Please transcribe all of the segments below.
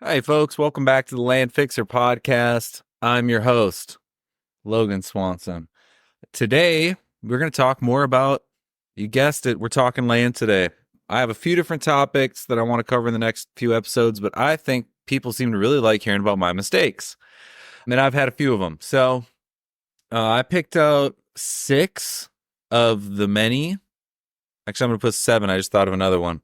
Hi, folks. Welcome back to the Land Fixer podcast. I'm your host, Logan Swanson. Today, we're going to talk more about, you guessed it, we're talking land today. I have a few different topics that I want to cover in the next few episodes, but I think people seem to really like hearing about my mistakes. And I've had a few of them. So I picked out 6 of the many. Actually, I'm going to put 7. I just thought of another one.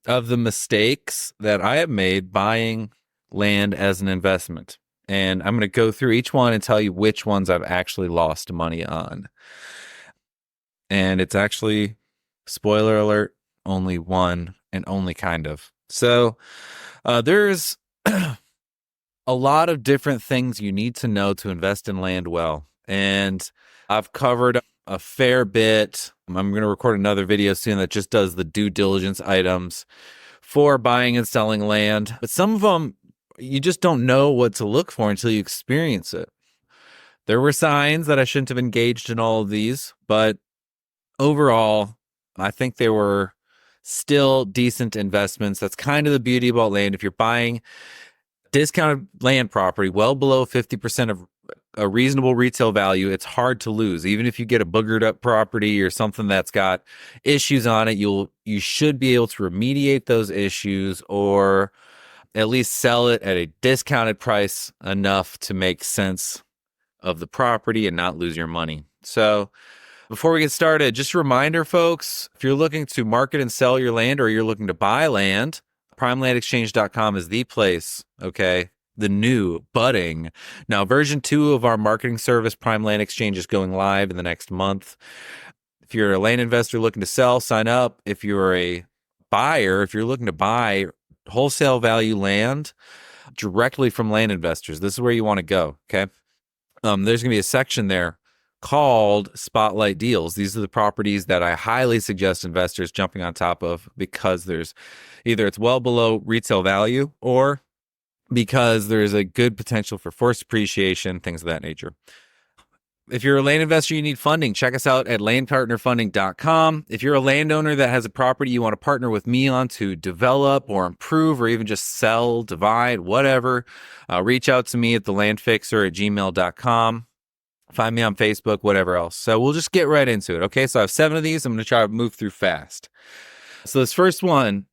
Of the mistakes that I have made buying land as an investment. And I'm going to go through each one and tell you which ones I've actually lost money on. And it's actually, spoiler alert, only one and only kind of. So there's a lot of different things you need to know to invest in land well. And I've covered a fair bit. I'm going to record another video soon that just does the due diligence items for buying and selling land. But some of them, you just don't know what to look for until you experience it. There were signs that I shouldn't have engaged in all of these, but overall, I think they were still decent investments. That's kind of the beauty about land. If you're buying discounted land property well below 50% of a reasonable retail value, it's hard to lose. Even if you get a boogered up property or something that's got issues on it, you should be able to remediate those issues or at least sell it at a discounted price enough to make sense of the property and not lose your money. So before we get started, just a reminder, folks, if you're looking to market and sell your land or you're looking to buy land, primelandexchange.com is the place, okay? The new budding. Now, version 2 of our marketing service, Prime Land Exchange, is going live in the next month. If you're a land investor looking to sell, sign up. If you're a buyer, if you're looking to buy wholesale value land directly from land investors, this is where you want to go, okay? There's going to be a section there called Spotlight Deals. These are the properties that I highly suggest investors jumping on top of because there's either it's well below retail value or because there's a good potential for forced appreciation, things of that nature. If you're a land investor, you need funding. Check us out at landpartnerfunding.com. If you're a landowner that has a property you want to partner with me on to develop or improve or even just sell, divide, whatever, reach out to me at thelandfixer@gmail.com. Find me on Facebook, whatever else. So we'll just get right into it. Okay, so I have 7 of these. I'm going to try to move through fast. So this first one,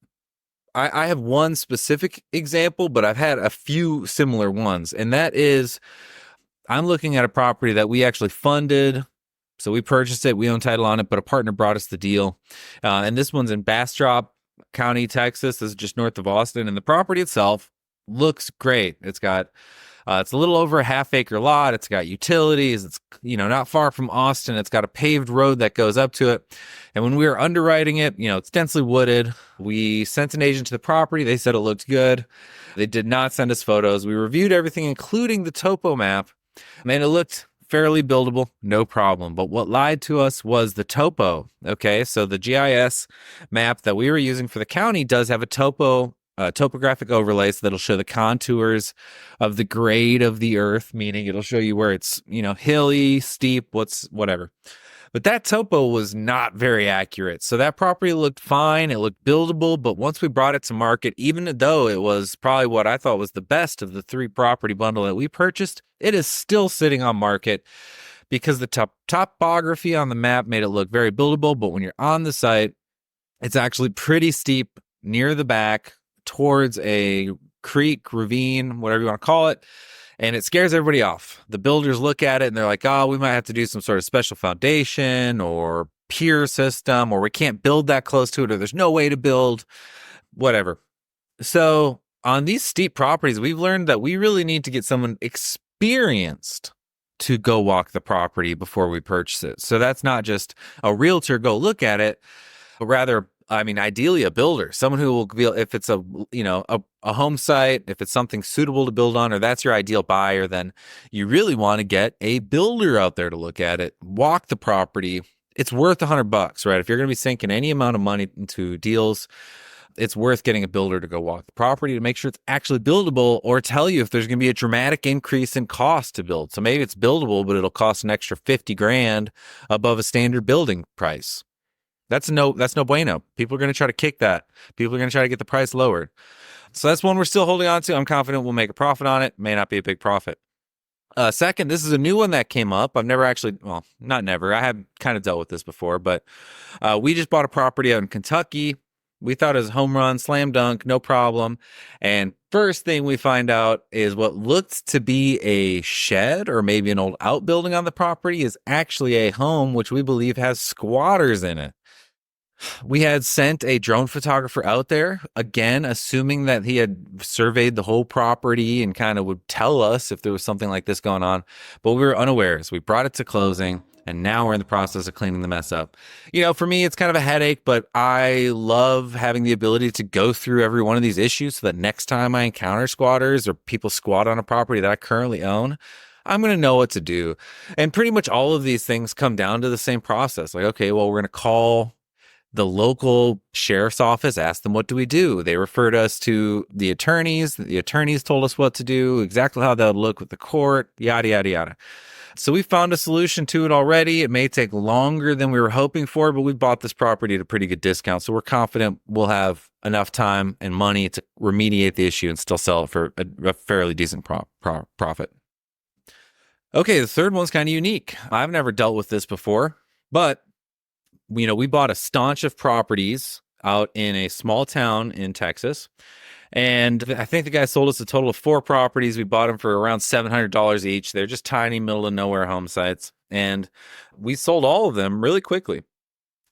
I have one specific example, but I've had a few similar ones. And that is, I'm looking at a property that we actually funded. So we purchased it, we own title on it, but a partner brought us the deal. And this one's in Bastrop County, Texas. This is just north of Austin. And the property itself looks great. It's got it's a little over a half-acre lot. It's got utilities. It's, not far from Austin. It's got a paved road that goes up to it. And when we were underwriting it, it's densely wooded. We sent an agent to the property. They said it looked good. They did not send us photos. We reviewed everything, including the topo map. And it looked fairly buildable, no problem. But what lied to us was the topo. Okay, so the GIS map that we were using for the county does have a topographic overlay, so that'll show the contours of the grade of the earth, meaning it'll show you where it's, hilly, steep, whatever. But that topo was not very accurate. So that property looked fine. It looked buildable. But once we brought it to market, even though it was probably what I thought was the best of the 3 property bundle that we purchased, it is still sitting on market because the topography on the map made it look very buildable. But when you're on the site, it's actually pretty steep near the back, towards a creek, ravine, whatever you want to call it, and it scares everybody off. The builders look at it and they're like, oh, we might have to do some sort of special foundation or pier system, or we can't build that close to it, or there's no way to build, whatever. So on these steep properties, we've learned that we really need to get someone experienced to go walk the property before we purchase it. So that's not just a realtor go look at it, but rather, ideally a builder, someone who will be, if it's a home site, if it's something suitable to build on, or that's your ideal buyer, then you really want to get a builder out there to look at it, walk the property. It's worth $100, right? If you're going to be sinking any amount of money into deals, it's worth getting a builder to go walk the property to make sure it's actually buildable, or tell you if there's going to be a dramatic increase in cost to build. So maybe it's buildable, but it'll cost an extra $50,000 above a standard building price. That's no bueno. People are going to try to kick that. People are going to try to get the price lowered. So that's one we're still holding on to. I'm confident we'll make a profit on it. May not be a big profit. Second, this is a new one that came up. I've never actually, well, not never. I have kind of dealt with this before, but we just bought a property out in Kentucky. We thought it was a home run, slam dunk, no problem. And first thing we find out is what looked to be a shed or maybe an old outbuilding on the property is actually a home, which we believe has squatters in it. We had sent a drone photographer out there, again, assuming that he had surveyed the whole property and kind of would tell us if there was something like this going on. But we were unawares. We brought it to closing, and now we're in the process of cleaning the mess up. You know, for me, it's kind of a headache, but I love having the ability to go through every one of these issues so that next time I encounter squatters or people squat on a property that I currently own, I'm going to know what to do. And pretty much all of these things come down to the same process. Like, okay, well, we're going to call the local sheriff's office, asked them, what do we do? They referred us to the attorneys. The attorneys told us what to do, exactly how that would look with the court, yada, yada, yada. So we found a solution to it already. It may take longer than we were hoping for, but we bought this property at a pretty good discount. So we're confident we'll have enough time and money to remediate the issue and still sell it for a fairly decent profit. Okay, the third one's kind of unique. I've never dealt with this before, but you know, we bought a staunch of properties out in a small town in Texas. And I think the guy sold us a total of 4 properties. We bought them for around $700 each. They're just tiny, middle of nowhere home sites. And we sold all of them really quickly.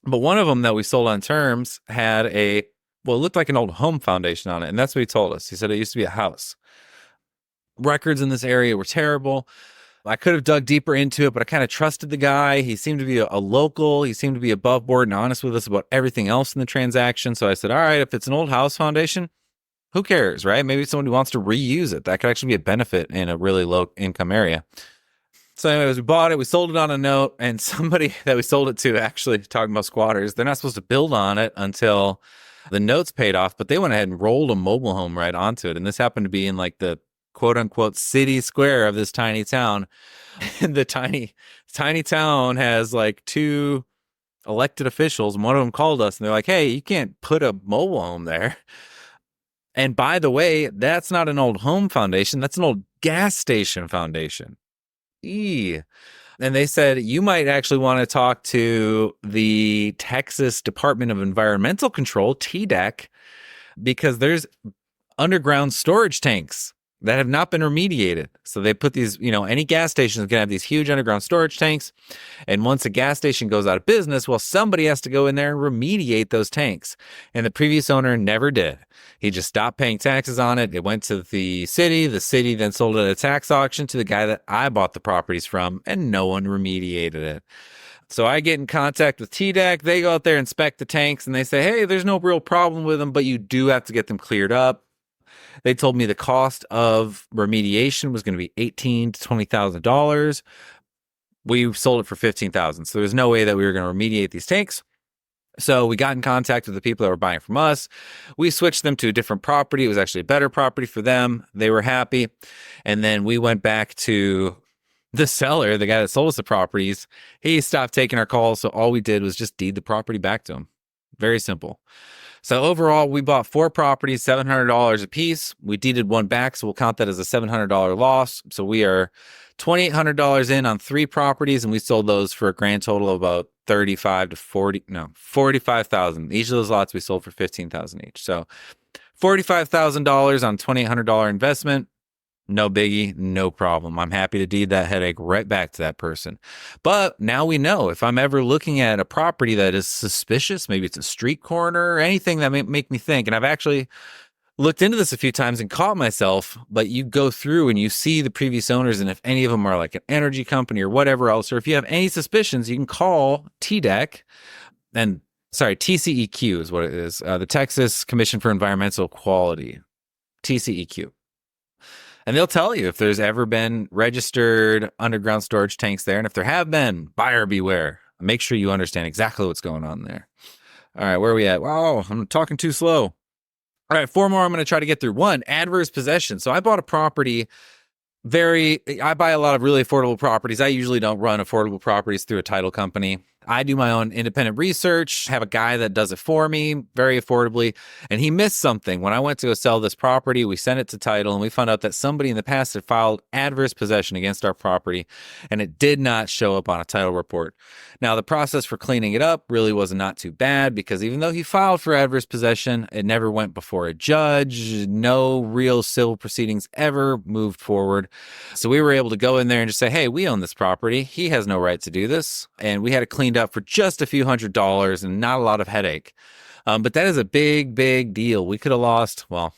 But one of them that we sold on terms had it looked like an old home foundation on it. And that's what he told us. He said it used to be a house. Records in this area were terrible. I could have dug deeper into it, but I kind of trusted the guy. He seemed to be a local. He seemed to be above board and honest with us about everything else in the transaction. So I said, all right, if it's an old house foundation, who cares, right? Maybe someone who wants to reuse it. That could actually be a benefit in a really low income area. So anyways, we bought it. We sold it on a note, and somebody that we sold it to, actually talking about squatters, they're not supposed to build on it until the note's paid off, but they went ahead and rolled a mobile home right onto it. And this happened to be in like the quote unquote city square of this tiny town. And the tiny town has like 2 elected officials, and one of them called us and they're like, hey, you can't put a mobile home there. And by the way, that's not an old home foundation. That's an old gas station foundation. And they said, you might actually want to talk to the Texas Department of Environmental Control, TDEC, because there's underground storage tanks that have not been remediated. So they put these, any gas station is going to have these huge underground storage tanks. And once a gas station goes out of business, well, somebody has to go in there and remediate those tanks. And the previous owner never did. He just stopped paying taxes on it. It went to the city. The city then sold it at a tax auction to the guy that I bought the properties from, and no one remediated it. So I get in contact with TDEC. They go out there, inspect the tanks, and they say, hey, there's no real problem with them, but you do have to get them cleared up. They told me the cost of remediation was going to be $18,000 to $20,000. We sold it for $15,000. So there's no way that we were going to remediate these tanks. So we got in contact with the people that were buying from us. We switched them to a different property. It was actually a better property for them. They were happy. And then we went back to the seller, the guy that sold us the properties. He stopped taking our calls. So all we did was just deed the property back to him. Very simple. So overall, we bought 4 properties, $700 a piece. We deeded one back, so we'll count that as a $700 loss. So we are $2,800 in on 3 properties, and we sold those for a grand total of about $45,000. Each of those lots we sold for $15,000 each. So $45,000 on $2,800 investment. No biggie, no problem. I'm happy to deed that headache right back to that person. But now we know if I'm ever looking at a property that is suspicious, maybe it's a street corner or anything that may make me think, and I've actually looked into this a few times and caught myself, but you go through and you see the previous owners, and if any of them are like an energy company or whatever else, or if you have any suspicions, you can call TDEC, TCEQ is what it is, the Texas Commission for Environmental Quality, TCEQ. And they'll tell you if there's ever been registered underground storage tanks there. And if there have been, buyer beware. Make sure you understand exactly what's going on there. All right, where are we at? Wow, I'm talking too slow. All right, 4 more I'm going to try to get through. 1, adverse possession. So I bought a property. I buy a lot of really affordable properties. I usually don't run affordable properties through a title company. I do my own independent research, have a guy that does it for me very affordably. And he missed something. When I went to go sell this property, we sent it to title and we found out that somebody in the past had filed adverse possession against our property and it did not show up on a title report. Now, the process for cleaning it up really was not too bad because even though he filed for adverse possession, it never went before a judge. No real civil proceedings ever moved forward. So we were able to go in there and just say, hey, we own this property. He has no right to do this. And we had it cleaned up for just a few $100s and not a lot of headache. But that is a big, big deal. We could have lost, well,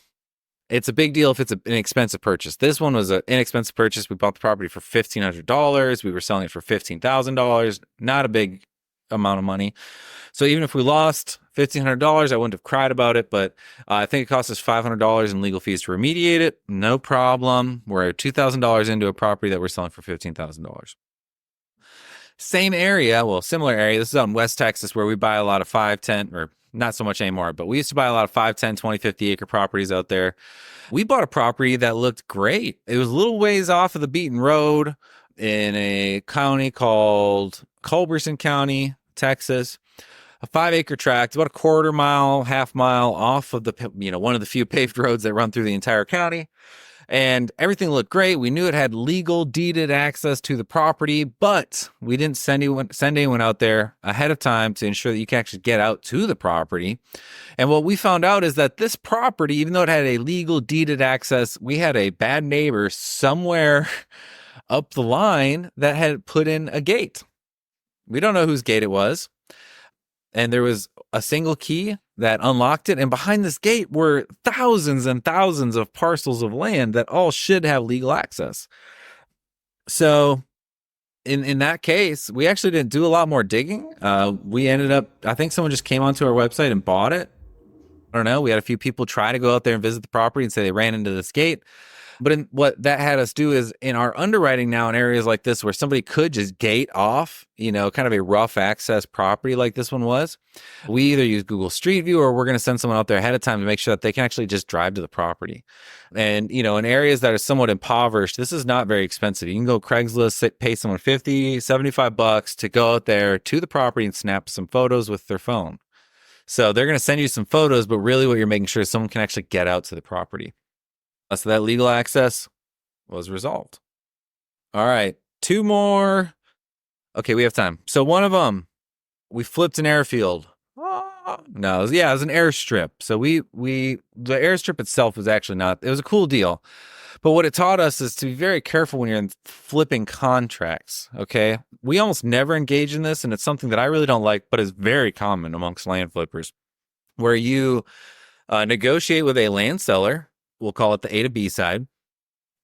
it's a big deal if it's an inexpensive purchase. This one was an inexpensive purchase. We bought the property for $1,500. We were selling it for $15,000. Not a big amount of money. So even if we lost $1,500, I wouldn't have cried about it. But I think it cost us $500 in legal fees to remediate it. No problem. We're $2,000 into a property that we're selling for $15,000. Same area, well, similar area. This is out in West Texas where we buy a lot of 5, 10, or not so much anymore, but we used to buy a lot of 5, 10, 20, 50 acre properties out there. We bought a property that looked great. It was a little ways off of the beaten road in a county called Culberson County, Texas. A 5 acre tract, about a quarter mile, half mile off of the, one of the few paved roads that run through the entire county. And everything looked great. We knew it had legal deeded access to the property, but we didn't send anyone out there ahead of time to ensure that you can actually get out to the property. And what we found out is that this property, even though it had a legal deeded access, we had a bad neighbor somewhere up the line that had put in a gate. We don't know whose gate it was. And there was a single key that unlocked it. And behind this gate were thousands and thousands of parcels of land that all should have legal access. So in that case, we actually didn't do a lot more digging. We ended up, I think someone just came onto our website and bought it. I don't know. We had a few people try to go out there and visit the property and say they ran into this gate. But what that had us do is in our underwriting now in areas like this where somebody could just gate off, kind of a rough access property like this one was, we either use Google Street View or we're going to send someone out there ahead of time to make sure that they can actually just drive to the property. And, in areas that are somewhat impoverished, this is not very expensive. You can go Craigslist, pay someone $50, $75 to go out there to the property and snap some photos with their phone. So they're going to send you some photos, but really what you're making sure is someone can actually get out to the property. So that legal access was resolved. All right, 2 more. Okay, we have time. So one of them, we flipped an airfield. No, it was an airstrip. So the airstrip itself was actually not, it was a cool deal. But what it taught us is to be very careful when you're in flipping contracts, okay? We almost never engage in this, and it's something that I really don't like, but is very common amongst land flippers, where you negotiate with a land seller. We'll call it the A to B side.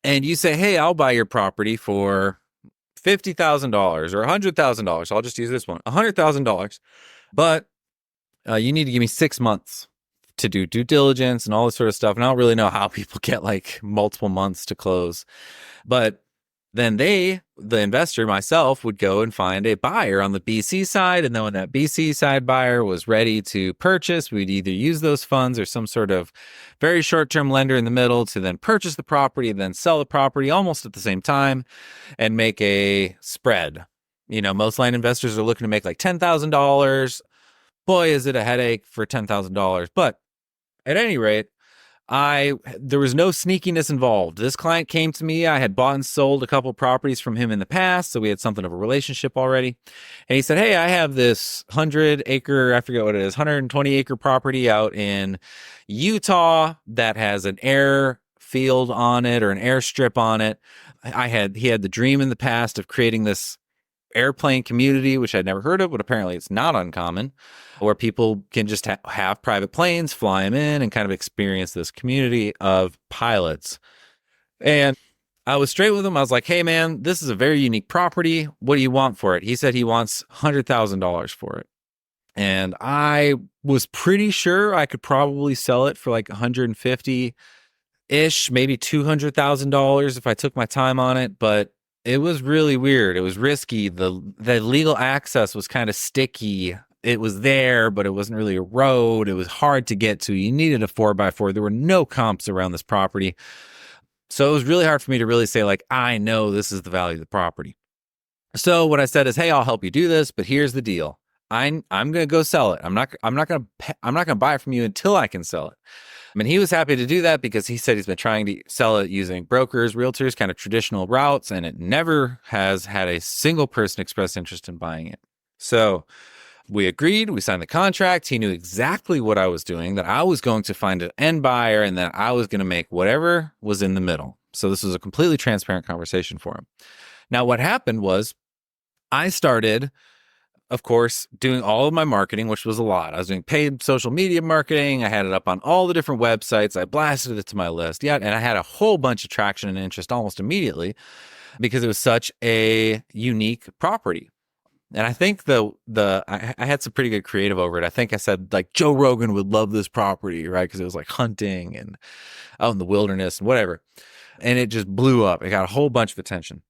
And you say, hey, I'll buy your property for $50,000 or $100,000. I'll just use this one, $100,000. But you need to give me 6 months to do due diligence and all this sort of stuff. And I don't really know how people get like multiple months to close. But then the investor, myself, would go and find a buyer on the BC side. And then when that BC side buyer was ready to purchase, we'd either use those funds or some sort of very short-term lender in the middle to then purchase the property, then sell the property almost at the same time and make a spread. Most land investors are looking to make like $10,000. Boy, is it a headache for $10,000. But at any rate, there was no sneakiness involved. This client came to me. I had bought and sold a couple properties from him in the past, so we had something of a relationship already. And he said, hey, I have this 100-acre, I forget what it is, 120-acre property out in Utah that has an airfield on it or an airstrip on it. He had the dream in the past of creating this airplane community, which I'd never heard of, but apparently it's not uncommon, where people can just have private planes, fly them in, and kind of experience this community of pilots. And I was straight with him. I was like, hey, man, this is a very unique property. What do you want for it? He said he wants $100,000 for it. And I was pretty sure I could probably sell it for like $150-ish, maybe $200,000 if I took my time on it. But it was really weird. It was risky. The legal access was kind of sticky. It was there, but it wasn't really a road. It was hard to get to. You needed a 4x4. There were no comps around this property. So it was really hard for me to really say, like, I know this is the value of the property. So what I said is, hey, I'll help you do this, but here's the deal. I'm going to go sell it. I'm not going to buy it from you until I can sell it. I mean, he was happy to do that because he said he's been trying to sell it using brokers, realtors, kind of traditional routes, and it never has had a single person express interest in buying it. So we agreed, we signed the contract. He knew exactly what I was doing, that I was going to find an end buyer and that I was going to make whatever was in the middle. So this was a completely transparent conversation for him. Now, what happened was I started, of course, doing all of my marketing, which was a lot. I was doing paid social media marketing. I had it up on all the different websites. I blasted it to my list. Yeah, and I had a whole bunch of traction and interest almost immediately because it was such a unique property. And I think I had some pretty good creative over it. I think I said like Joe Rogan would love this property, right? Because it was like hunting and out in the wilderness and whatever. And it just blew up. It got a whole bunch of attention.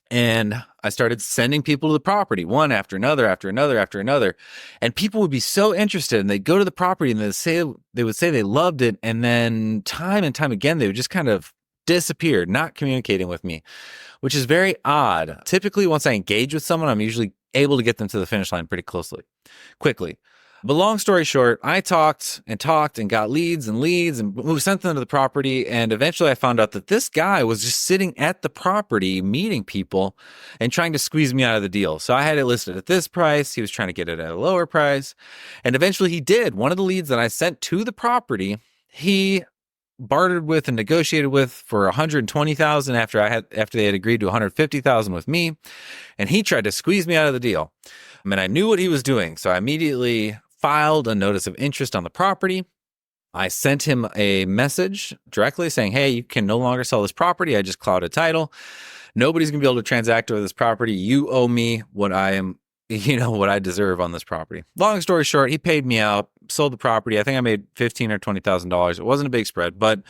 And I started sending people to the property, one after another, after another, after another. And people would be so interested and they'd go to the property and they would say they loved it. And then time and time again, they would just kind of disappear, not communicating with me, which is very odd. Typically, once I engage with someone, I'm usually able to get them to the finish line pretty quickly. But long story short, I talked and got leads and we sent them to the property. And eventually I found out that this guy was just sitting at the property, meeting people and trying to squeeze me out of the deal. So I had it listed at this price. He was trying to get it at a lower price. And eventually he did. One of the leads that I sent to the property, he bartered with and negotiated with for $120,000 after they had agreed to $150,000 with me. And he tried to squeeze me out of the deal. I mean, I knew what he was doing. So I immediately filed a notice of interest on the property. I sent him a message directly saying, hey, you can no longer sell this property. I just clouded title. Nobody's going to be able to transact over this property. You owe me what I deserve on this property. Long story short, he paid me out, sold the property. I think I made $15,000 or $20,000. It wasn't a big spread, but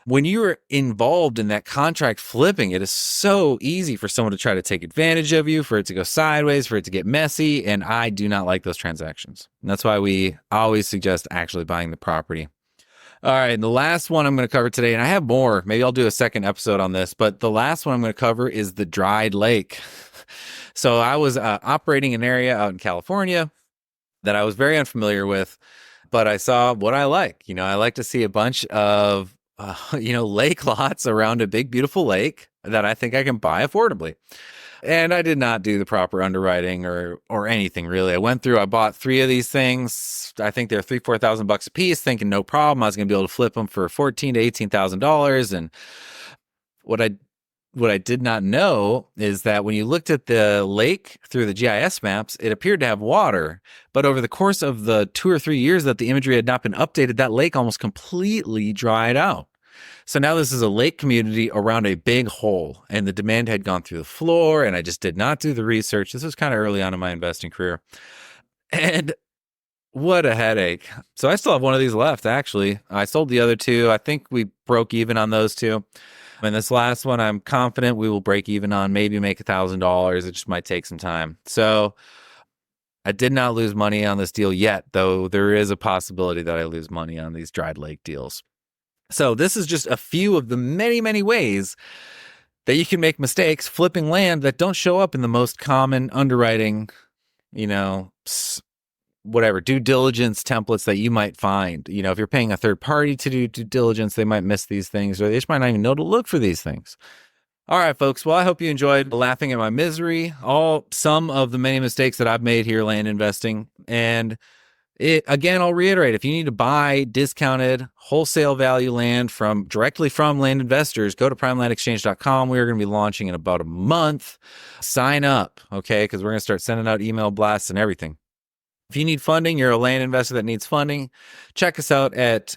when you are involved in that contract flipping, it is so easy for someone to try to take advantage of you, for it to go sideways, for it to get messy. And I do not like those transactions. And that's why we always suggest actually buying the property. All right. And the last one I'm going to cover today, and I have more, maybe I'll do a second episode on this, but the last one I'm going to cover is the dried lake. So I was operating an area out in California that I was very unfamiliar with, but I saw what I like. I like to see a bunch of lake lots around a big, beautiful lake that I think I can buy affordably. And I did not do the proper underwriting or anything really. I bought 3 of these things. I think they're $3,000-$4,000 a piece, thinking no problem. I was going to be able to flip them for $14,000 to $18,000. And what I did not know is that when you looked at the lake through the GIS maps, it appeared to have water. But over the course of the 2 or 3 years that the imagery had not been updated, that lake almost completely dried out. So now this is a lake community around a big hole, and the demand had gone through the floor, and I just did not do the research. This was kind of early on in my investing career. And what a headache. So I still have one of these left, actually. I sold the other 2. I think we broke even on those 2. And this last one, I'm confident we will break even on, maybe make $1,000. It just might take some time. So I did not lose money on this deal yet, though there is a possibility that I lose money on these dried lake deals. So this is just a few of the many, many ways that you can make mistakes flipping land that don't show up in the most common underwriting, due diligence templates that you might find. If you're paying a third party to do due diligence, they might miss these things, or they just might not even know to look for these things. All right, folks. Well, I hope you enjoyed laughing at my misery, some of the many mistakes that I've made here land investing. And again, I'll reiterate, if you need to buy discounted wholesale value land directly from land investors, go to primelandexchange.com. We are going to be launching in about a month. Sign up, okay? Because we're going to start sending out email blasts and everything. If you need funding, you're a land investor that needs funding, check us out at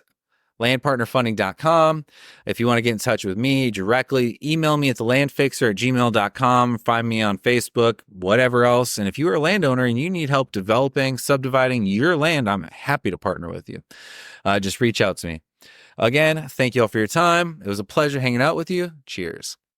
landpartnerfunding.com. If you want to get in touch with me directly, email me at thelandfixer@gmail.com. Find me on Facebook, whatever else. And if you are a landowner and you need help developing, subdividing your land, I'm happy to partner with you. Just reach out to me. Again, thank you all for your time. It was a pleasure hanging out with you. Cheers.